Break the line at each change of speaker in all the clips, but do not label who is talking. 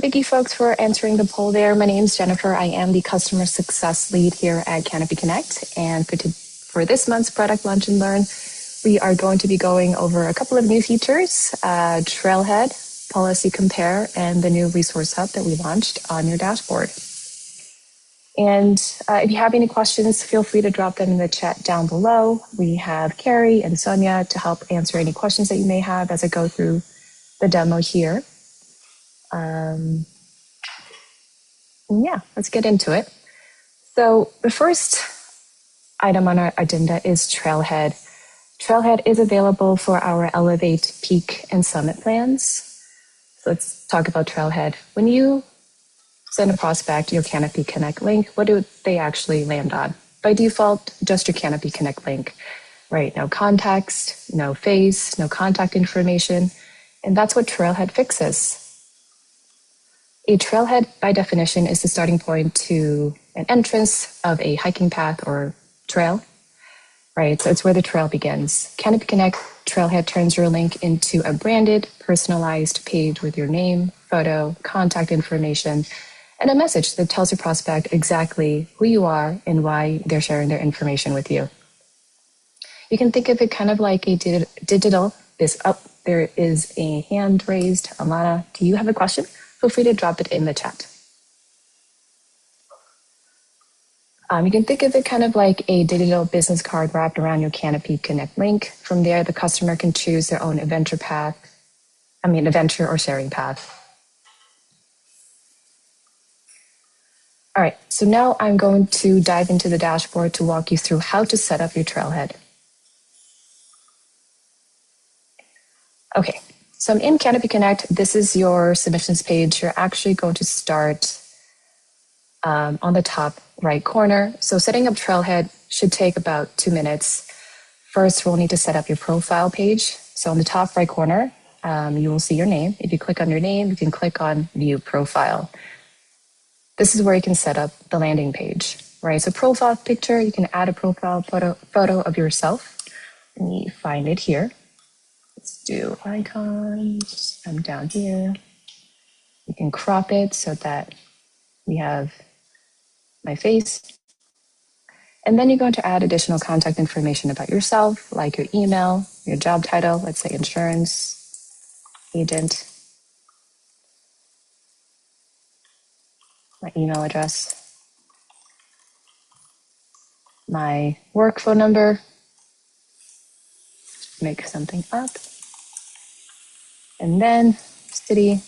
Thank you folks for answering the poll there. My name is Jennifer. I am the customer success lead here at Canopy Connect. And for this month's product launch and learn, we are going to be going over a couple of new features, Trailhead, Policy Compare, and the new resource hub that we launched on your dashboard. And if you have any questions, feel free to drop them in the chat down below. We have Carrie and Sonia to help answer any questions that you may have as I go through the demo here. Yeah, let's get into it. So the first item on our agenda is Trailhead. Trailhead is available for our Elevate, Peak, and Summit plans. So let's talk about Trailhead. When you send a prospect your Canopy Connect link, what do they actually land on? By default, just your Canopy Connect link, right? No context, no face, no contact information, and that's what Trailhead fixes. A trailhead, by definition, is the starting point to an entrance of a hiking path or trail, right? So it's where the trail begins. Canopy Connect Trailhead turns your link into a branded, personalized page with your name, photo, contact information, and a message that tells your prospect exactly who you are and why they're sharing their information with you. You can think of it kind of like a digital. There is a hand raised. Alana, do you have a question? Feel free to drop it in the chat. You can think of it kind of like a digital business card wrapped around your Canopy Connect link. From there, the customer can choose their own adventure or sharing path. All right, so now I'm going to dive into the dashboard to walk you through how to set up your Trailhead. Okay, so I'm in Canopy Connect. This is your submissions page. You're actually going to start on the top right corner. So setting up Trailhead should take about 2 minutes. First, we'll need to set up your profile page. So on the top right corner, you will see your name. If you click on your name, you can click on View Profile. This is where you can set up the landing page, right? So profile picture, you can add a profile photo of yourself. Let me find it here. Let's do icons. I'm down here. You can crop it so that we have my face. And then you're going to add additional contact information about yourself, like your email, your job title, let's say insurance agent, my email address, my work phone number, make something up, and then city,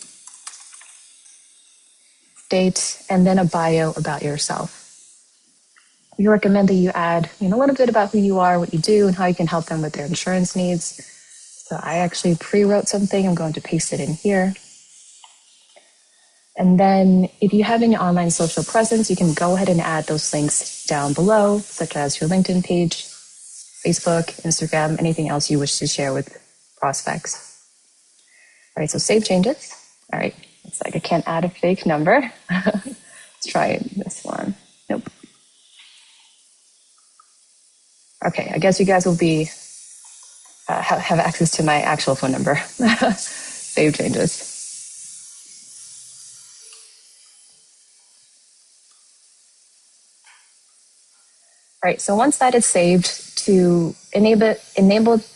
date, and then a bio about yourself. We recommend that you add a little bit about who you are, what you do, and how you can help them with their insurance needs. So I actually pre-wrote something. I'm going to paste it in here. And then if you have any online social presence, you can go ahead and add those links down below, such as your LinkedIn page, Facebook, Instagram, anything else you wish to share with prospects. All right, so save changes. All right, it's like I can't add a fake number. Let's try this one. Nope. Okay, I guess you guys will be have access to my actual phone number. Save changes. All right, so once that is saved, to enable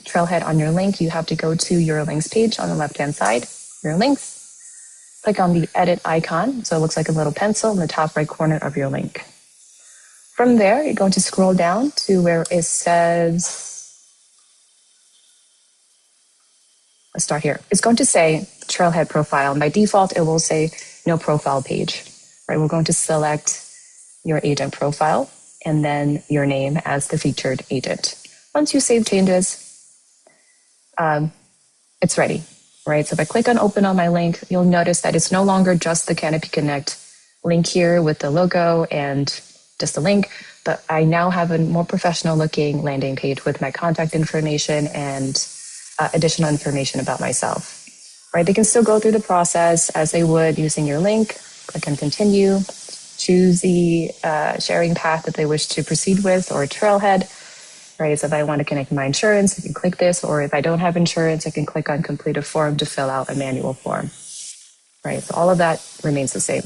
Trailhead on your link, you have to go to your links page on the left-hand side, your links, click on the edit icon. So it looks like a little pencil in the top right corner of your link. From there, you're going to scroll down to where it says, let's start here. It's going to say Trailhead profile. And by default, it will say no profile page, right? We're going to select your agent profile and then your name as the featured agent. Once you save changes, it's ready, right? So if I click on open on my link, you'll notice that it's no longer just the Canopy Connect link here with the logo and just a link, but I now have a more professional looking landing page with my contact information and additional information about myself, right? They can still go through the process as they would using your link, click on continue, choose the sharing path that they wish to proceed with or a Trailhead, right? So if I want to connect my insurance, I can click this, or if I don't have insurance, I can click on complete a form to fill out a manual form. right? So all of that remains the same.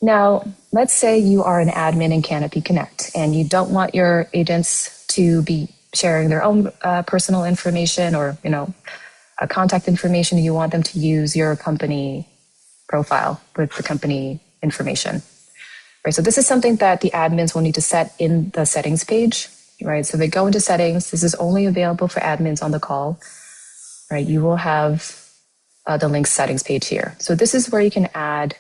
Now, let's say you are an admin in Canopy Connect and you don't want your agents to be sharing their own personal information or, contact information. You want them to use your company profile with the company information, right? So this is something that the admins will need to set in the settings page, right? So they go into settings. This is only available for admins on the call, right? You will have the link settings page here. So this is where you can add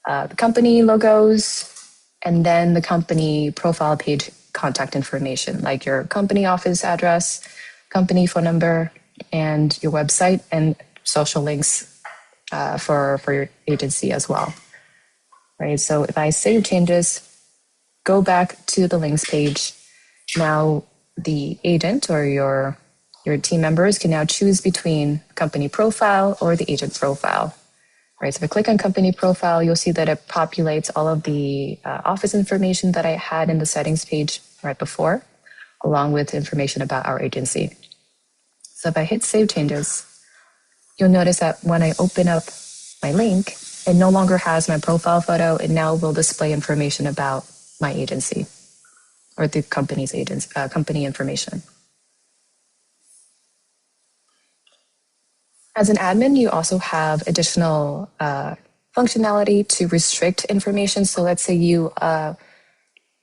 the company logos and then the company profile page contact information, like your company office address, company phone number, and your website and social links for your agency as well. Right. So if I save changes, go back to the links page. Now the agent or your team members can now choose between company profile or the agent profile. Right. So if I click on company profile, you'll see that it populates all of the office information that I had in the settings page right before, along with information about our agency. So if I hit save changes, you'll notice that when I open up my link, it no longer has my profile photo. It now will display information about my agency or the company's company information. As an admin, you also have additional functionality to restrict information. So let's say you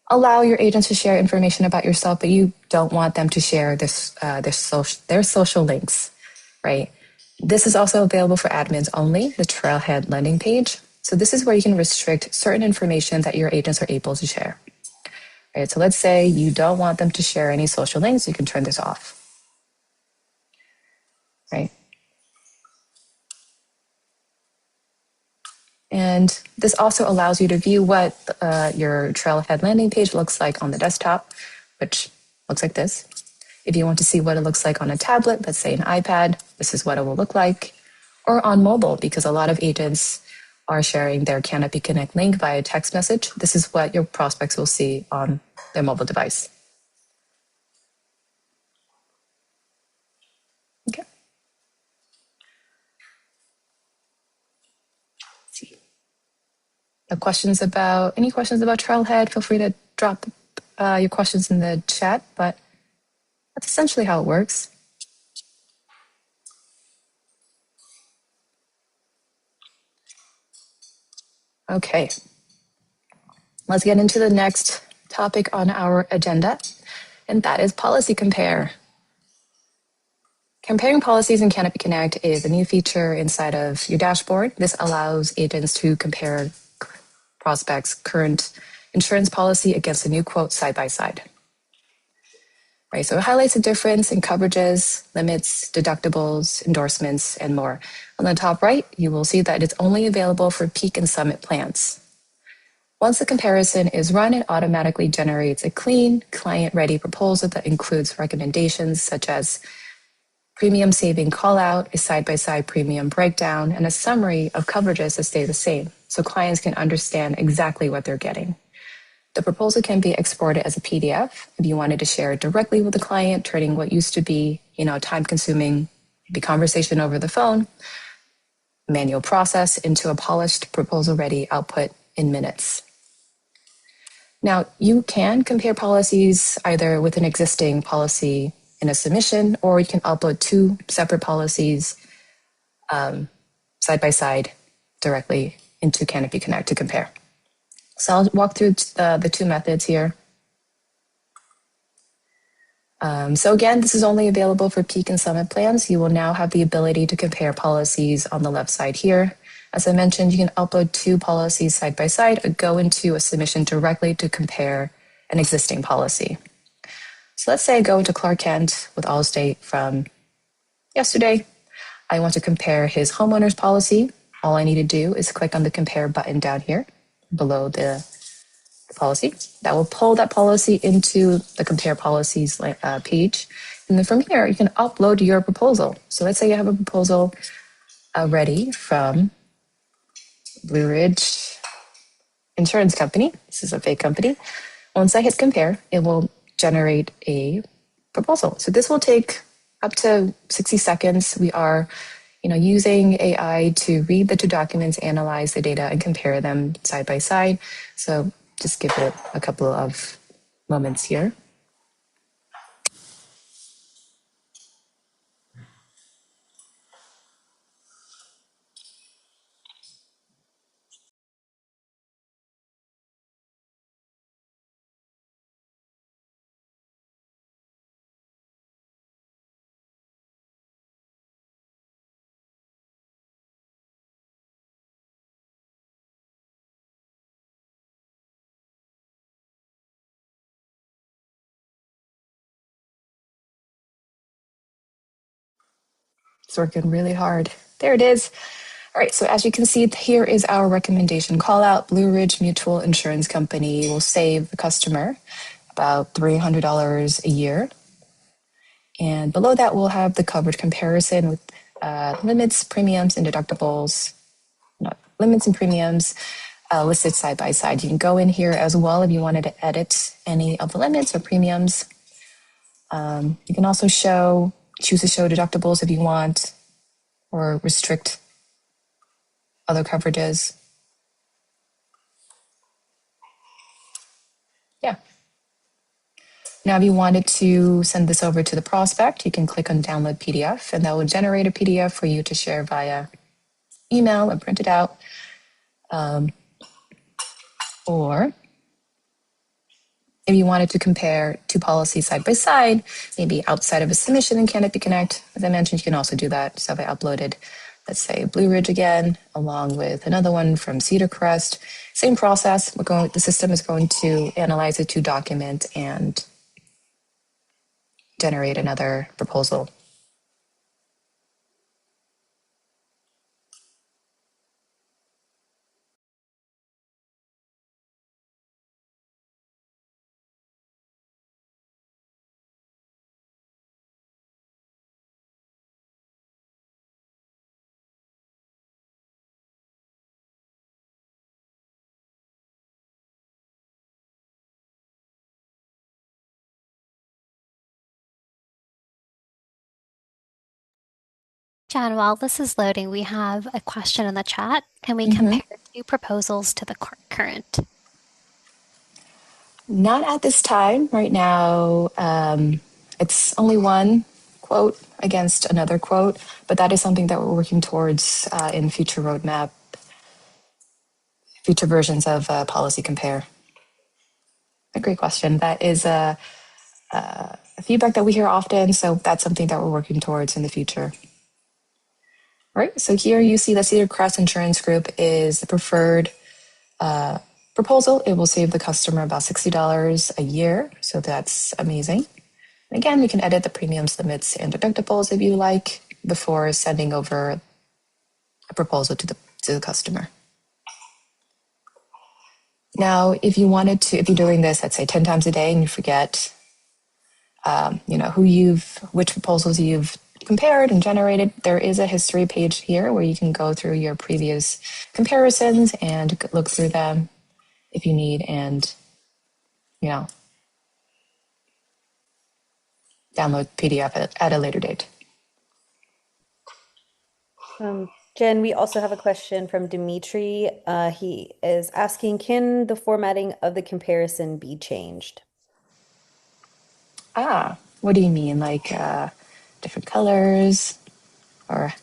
allow your agents to share information about yourself, but you don't want them to share their social links, right? This is also available for admins only, the Trailhead landing page. So this is where you can restrict certain information that your agents are able to share. Right? So let's say you don't want them to share any social links, you can turn this off. Right? And this also allows you to view what your Trailhead landing page looks like on the desktop, which looks like this. If you want to see what it looks like on a tablet, let's say an iPad, this is what it will look like. Or on mobile, because a lot of agents are sharing their Canopy Connect link via text message. This is what your prospects will see on their mobile device. Okay. Let's see. Any questions about Trailhead? Feel free to drop your questions in the chat, but that's essentially how it works. Okay, let's get into the next topic on our agenda, and that is Policy Compare. Comparing policies in Canopy Connect is a new feature inside of your dashboard. This allows agents to compare prospects' current insurance policy against a new quote side by side. Right, so it highlights the difference in coverages, limits, deductibles, endorsements, and more. On the top right, you will see that it's only available for Peak and Summit plans. Once the comparison is run, it automatically generates a clean, client-ready proposal that includes recommendations such as premium saving call-out, a side-by-side premium breakdown, and a summary of coverages that stay the same, so clients can understand exactly what they're getting. The proposal can be exported as a PDF if you wanted to share it directly with the client, turning what used to be, time-consuming, the conversation over the phone, manual process into a polished proposal-ready output in minutes. Now, you can compare policies either with an existing policy in a submission, or you can upload two separate policies side by side directly into Canopy Connect to compare. So I'll walk through the two methods here. So again, this is only available for Peak and Summit plans. You will now have the ability to compare policies on the left side here. As I mentioned, you can upload two policies side by side or go into a submission directly to compare an existing policy. So let's say I go into Clark Kent with Allstate from yesterday. I want to compare his homeowner's policy. All I need to do is click on the compare button down here below the policy. That will pull that policy into the compare policies page. And then from here, you can upload your proposal. So let's say you have a proposal ready from Blue Ridge Insurance Company. This is a fake company. Once I hit compare, it will generate a proposal. So this will take up to 60 seconds. We are, using AI to read the two documents, analyze the data, and compare them side by side. So just give it a couple of moments here. It's working really hard. There it is. All right, so as you can see, here is our recommendation call out. Blue Ridge Mutual Insurance Company will save the customer about $300 a year. And below that, we'll have the coverage comparison with limits, premiums, and deductibles. No, limits and premiums listed side by side. You can go in here as well if you wanted to edit any of the limits or premiums. You can also choose to show deductibles if you want, or restrict other coverages. Yeah. Now, if you wanted to send this over to the prospect, you can click on download PDF, and that will generate a PDF for you to share via email and print it out. Or if you wanted to compare two policies side by side, maybe outside of a submission in Canopy Connect, as I mentioned, you can also do that. So if I uploaded, let's say, Blue Ridge again, along with another one from Cedar Crest, same process. The system is going to analyze the two documents and generate another proposal.
Jan, while this is loading, we have a question in the chat. Can we compare two proposals to the current?
Not at this time. Right now, it's only one quote against another quote, but that is something that we're working towards in future roadmap, future versions of Policy Compare. A great question. That is a feedback that we hear often, so that's something that we're working towards in the future. All right, so here you see that Cedar Crest Insurance Group is the preferred proposal. It will save the customer about $60 a year, so that's amazing. Again, you can edit the premiums, limits, and deductibles if you like before sending over a proposal to the customer. Now, if you're doing this, let's say 10 times a day and you forget, which proposals you've compared and generated, there is a history page here where you can go through your previous comparisons and look through them if you need, and, download PDF at a later date.
Jen, we also have a question from Dimitri. He is asking, can the formatting of the comparison be changed?
What do you mean? Like different colors? Or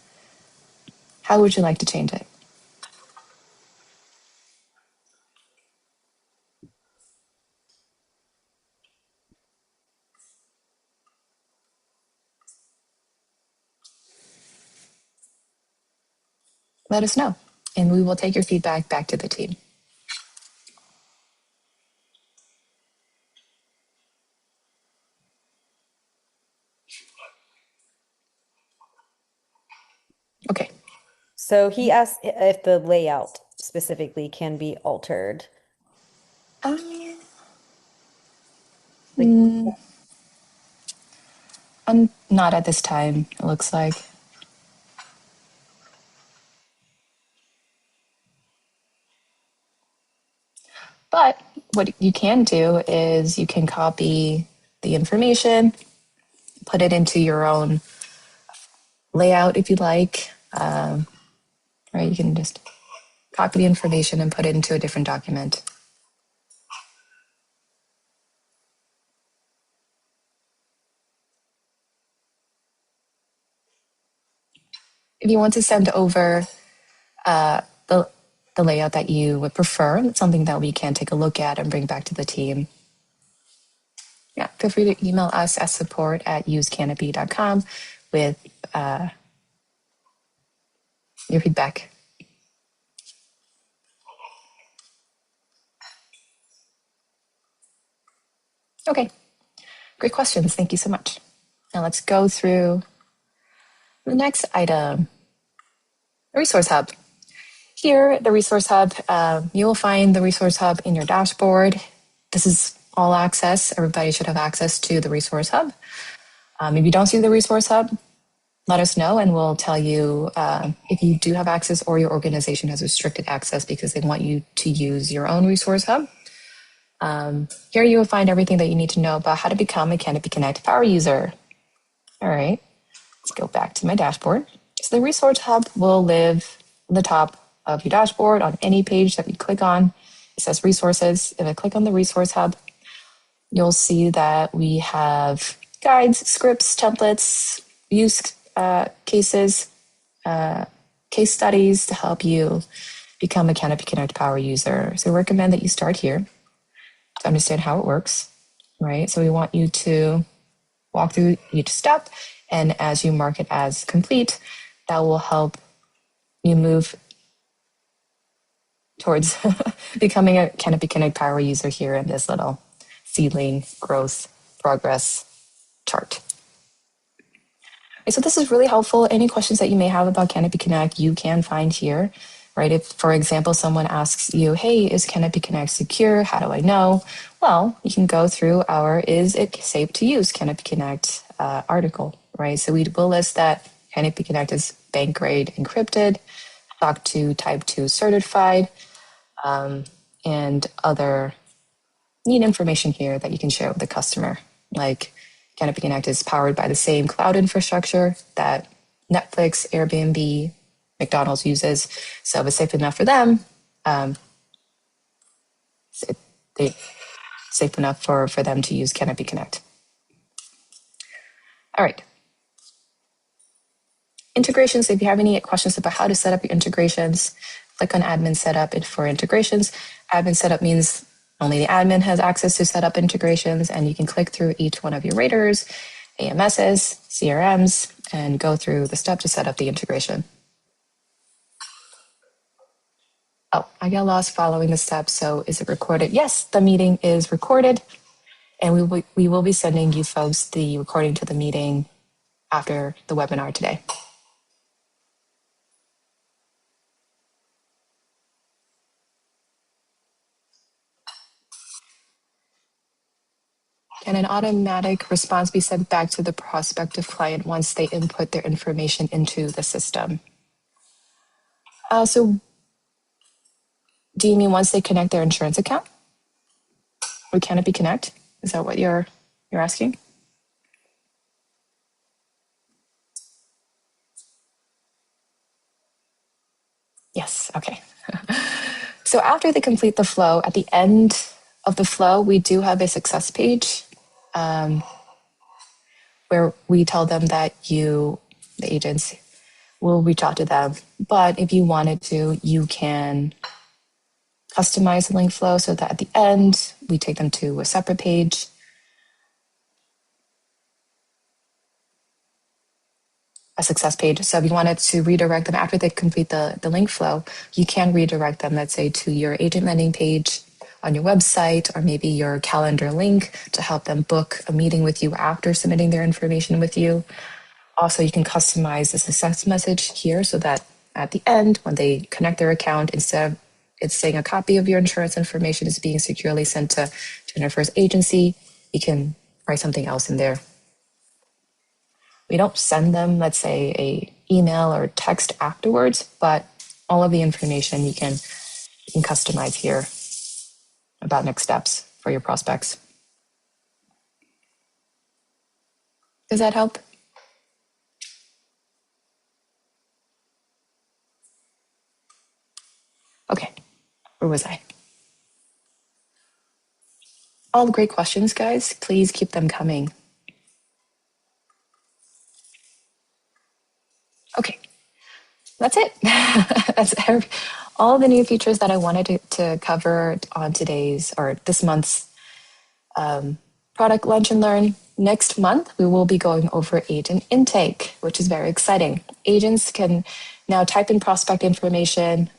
how would you like to change it? Let us know, and we will take your feedback back to the team. Okay.
So he asked if the layout specifically can be altered.
Not at this time, it looks like. But what you can do is you can copy the information, put it into your own layout if you like. Right? You can just copy the information and put it into a different document. If you want to send over the layout that you would prefer, it's something that we can take a look at and bring back to the team. Yeah, feel free to email us at support@usecanopy.com with your feedback. Okay, great questions. Thank you so much. Now let's go through the next item, the Resource Hub. Here, the Resource Hub, you will find the Resource Hub in your dashboard. This is all access. Everybody should have access to the Resource Hub. If you don't see the Resource Hub, let us know and we'll tell you if you do have access or your organization has restricted access because they want you to use your own Resource Hub. Here you will find everything that you need to know about how to become a Canopy Connect power user. All right, let's go back to my dashboard. So the Resource Hub will live at the top of your dashboard on any page that you click on. It says resources. If I click on the Resource Hub, you'll see that we have guides, scripts, templates, use cases, case studies to help you become a Canopy Connect power user. So we recommend that you start here to understand how it works, right? So we want you to walk through each step, and as you mark it as complete, that will help you move towards becoming a Canopy Connect power user here in this little seedling growth progress chart. Okay, so this is really helpful. Any questions that you may have about Canopy Connect, you can find here, right? If, for example, someone asks you, hey, is Canopy Connect secure? How do I know? Well, you can go through our Is It Safe to Use Canopy Connect article, right? So we will list that Canopy Connect is bank grade encrypted, SOC 2 Type 2 certified, and other neat information here that you can share with the customer. Like Canopy Connect is powered by the same cloud infrastructure that Netflix, Airbnb, McDonald's uses. So if it's safe enough for them, it's safe enough for them to use Canopy Connect. All right. Integrations, if you have any questions about how to set up your integrations, click on admin setup for integrations. Admin setup means only the admin has access to set up integrations, and you can click through each one of your raters, AMSs, CRMs, and go through the step to set up the integration. Oh, I got lost following the steps. So is it recorded? Yes, the meeting is recorded, and we will be sending you folks the recording to the meeting after the webinar today. Can an automatic response be sent back to the prospective client once they input their information into the system? So do you mean once they connect their insurance account? Or Canopy Connect? Is that what you're asking? Yes, okay. So after they complete the flow, at the end of the flow, we do have a success page where we tell them that the agents, will reach out to them. But if you wanted to, you can customize the link flow so that at the end, we take them to a separate page. A success page. So if you wanted to redirect them after they complete the link flow, you can redirect them, let's say, to your agent landing page on your website, or maybe your calendar link to help them book a meeting with you after submitting their information with you. Also, you can customize the success message here so that at the end, when they connect their account, instead of it's saying a copy of your insurance information is being securely sent to Jennifer's agency, you can write something else in there. We don't send them, let's say, a email or text afterwards, but all of the information you can customize here about next steps for your prospects. Does that help? Okay, where was I? All great questions, guys. Please keep them coming. Okay, that's it. That's all the new features that I wanted to cover on today's or this month's product Lunch and Learn. Next month, we will be going over agent intake, which is very exciting. Agents can now type in prospect information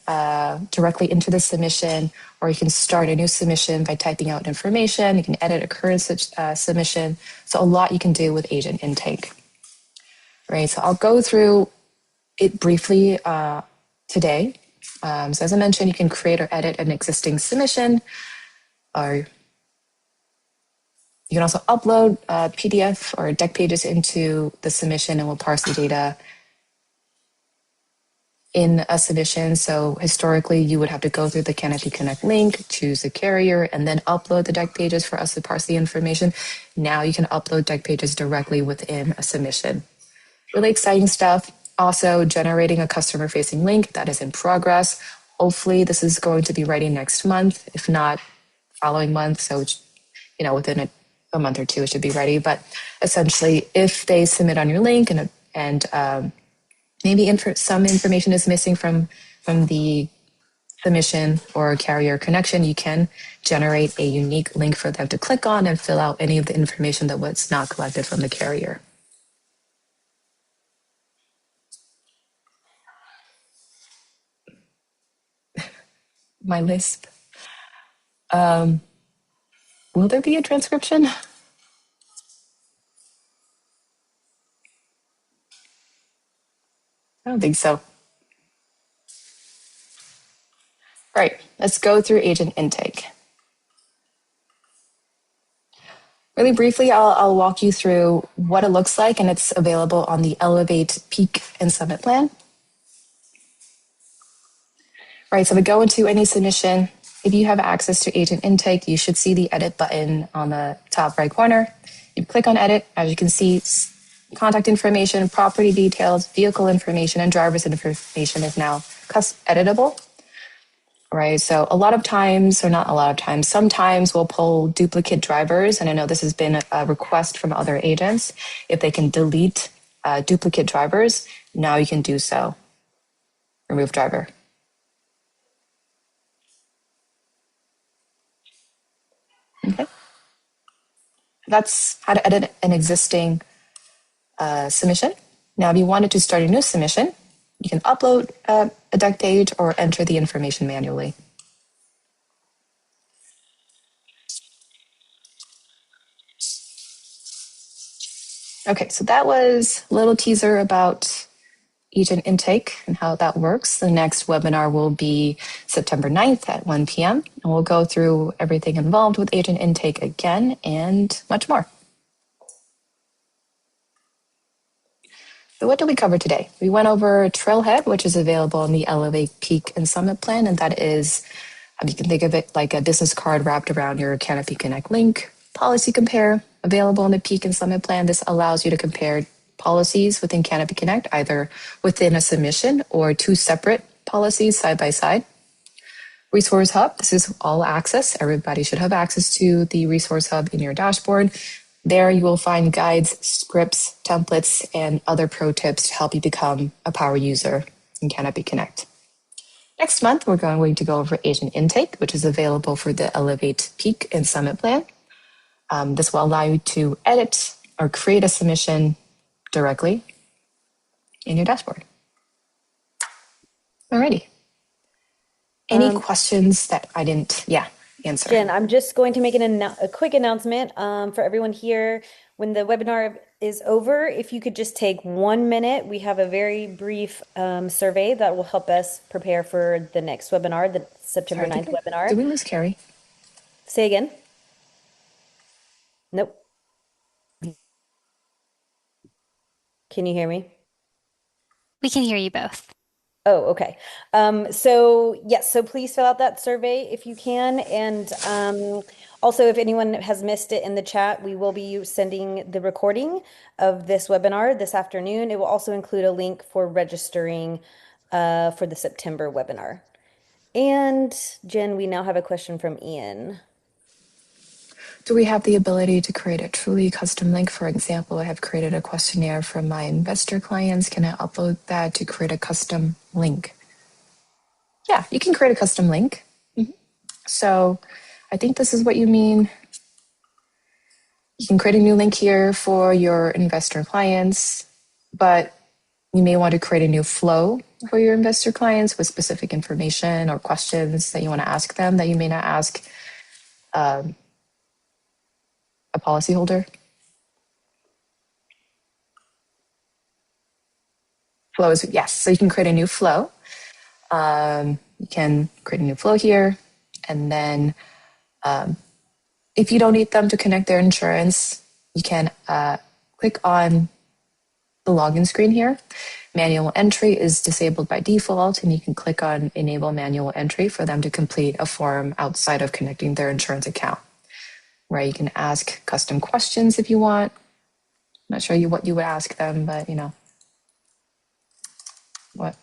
directly into the submission, or you can start a new submission by typing out information. You can edit a current submission. So a lot you can do with agent intake. Right, so I'll go through it briefly today. So as I mentioned, you can create or edit an existing submission, or you can also upload a PDF or deck pages into the submission, and we'll parse the data in a submission. So historically, you would have to go through the Canopy Connect link, choose a carrier, and then upload the deck pages for us to parse the information. Now you can upload deck pages directly within a submission. Really exciting stuff. Also generating a customer facing link that is in progress. Hopefully this is going to be ready next month, if not following month. So, within a month or two, it should be ready. But essentially, if they submit on your link and maybe some information is missing from the submission or carrier connection, you can generate a unique link for them to click on and fill out any of the information that was not collected from the carrier. My Lisp. Will there be a transcription? I don't think so. Right, let's go through agent intake. Really briefly, I'll walk you through what it looks like, and it's available on the Elevate Peak and Summit plan. Right, so we go into any submission. If you have access to agent intake, you should see the edit button on the top right corner. You click on edit. As you can see, contact information, property details, vehicle information, and driver's information is now editable. Right, so a lot of times, or not a lot of times, sometimes we'll pull duplicate drivers, and I know this has been a request from other agents. If they can delete duplicate drivers, now you can do so. Remove driver. Okay. That's how to edit an existing submission. Now, if you wanted to start a new submission, you can upload a deck page or enter the information manually. Okay, so that was a little teaser about agent intake and how that works. The next webinar will be September 9th at 1 p.m. And we'll go through everything involved with agent intake again and much more. So what did we cover today? We went over Trailhead, which is available in the Elevate Peak and Summit plan. And that is, you can think of it like a business card wrapped around your Canopy Connect link. Policy Compare, available in the Peak and Summit plan. This allows you to compare policies within Canopy Connect, either within a submission or two separate policies side by side. Resource Hub, this is all access. Everybody should have access to the Resource Hub in your dashboard. There you will find guides, scripts, templates, and other pro tips to help you become a power user in Canopy Connect. Next month, we're going to go over agent intake, which is available for the Elevate Peak and Summit plan. This will allow you to edit or create a submission directly in your dashboard. Alrighty. Any questions that I didn't, answer?
Jen, I'm just going to make a quick announcement for everyone here. When the webinar is over, if you could just take 1 minute, we have a very brief survey that will help us prepare for the next webinar, the September 9th webinar.
Did we lose Carrie?
Say again. Nope. Can you hear me?
We can hear you both.
Oh, okay. So yes, so please fill out that survey if you can. And also, if anyone has missed it in the chat, we will be sending the recording of this webinar this afternoon. It will also include a link for registering for the September webinar. And Jen, we now have a question from Ian.
Do we have the ability to create a truly custom link? For example, I have created a questionnaire for my investor clients. Can I upload that to create a custom link? Yeah, you can create a custom link. So I think this is what you mean. You can create a new link here for your investor clients, but you may want to create a new flow for your investor clients with specific information or questions that you want to ask them that you may not ask a policyholder. Flows, yes. So you can create a new flow. You can create a new flow here. And then if you don't need them to connect their insurance, you can click on the login screen here. Manual entry is disabled by default, and you can click on enable manual entry for them to complete a form outside of connecting their insurance account, where you can ask custom questions if you want. I'm not sure what you would ask them, but you know, what?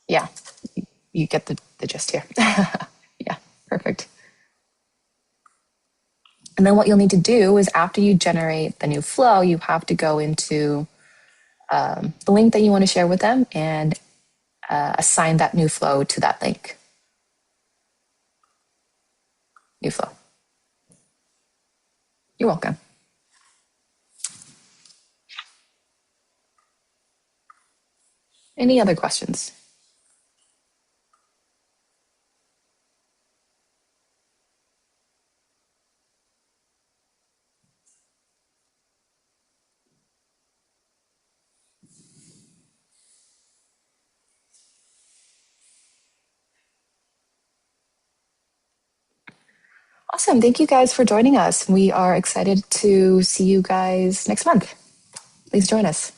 Yeah, you get the gist here. Yeah, perfect. And then what you'll need to do is after you generate the new flow, you have to go into the link that you want to share with them and assign that new flow to that link. New flow. You're welcome. Any other questions? Awesome. Thank you guys for joining us. We are excited to see you guys next month. Please join us.